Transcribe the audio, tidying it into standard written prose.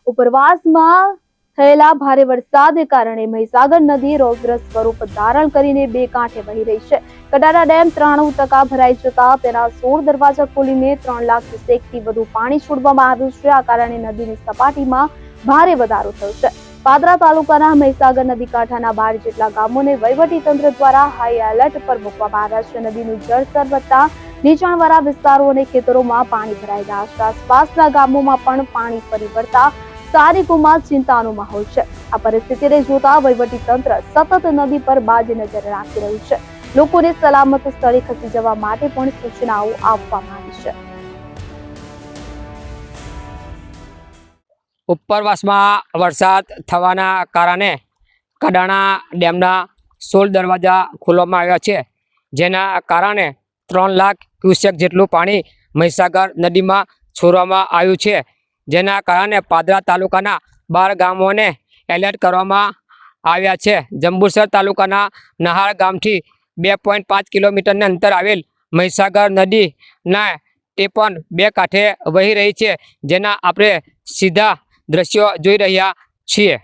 ઉપરવાસમાં થયેલા ભારે વરસાદને કારણે મહીસાગર નદી રૌદ્ર સ્વરૂપ ધારણ કરીને બે કાંઠે વહી રહી છે। કડાણા ડેમ 93% ભરાઈ જતા તેના 16 દરવાજા ખોલીને 3 લાખ ક્યુસેકથી વધુ પાણી છોડવામાં આવ્યું છે। આ કારણે નદીની સપાટીમાં ભારે વધારો થયો છે। પાદરા તાલુકાના મહીસાગર નદી કાંઠાના 12 જેટલા ગામોને વહીવટીતંત્ર દ્વારા હાઈ એલર્ટ પર મૂકવામાં આવ્યા છે। નદીનું જળસ્તર વધતા નીચાણવાળા વિસ્તારો અને ખેતરોમાં પાણી ભરાઈ ગયા છે। આસપાસના ગામોમાં પણ પાણી ફરી વળતા સ્થાનિકોમાં ચિંતાનો માહોલ છે। આ પરિસ્થિતિને જોતા વહીવટીતંત્ર સતત નદી પર બાજી નજર રાખી રહ્યું છે। લોકોને સલામત સ્થળે ખસી જવા માટે પણ સૂચનાઓ આપવામાં આવી છે। ઉપરવાસમાં વરસાદ થવાના કારણે કડાણા ડેમના 16 દરવાજા ખોલવામાં આવ્યા છે, જેના કારણે 3 લાખ ક્યુસેક જેટલું પાણી મહીસાગર નદીમાં છોડવામાં આવ્યું છે। જેના કારણે પાદરા તાલુકાના 12 ગામોને એલર્ટ કરવામાં આવ્યા છે। જંબુસર તાલુકાના નહાળ ગામથી 2.5 કિલોમીટરના અંતર આવેલ મહીસાગર નદીના તે પણ બે કાંઠે વહી રહી છે, જેના આપણે સીધા દ્રશ્યો જોઈ રહ્યા છીએ।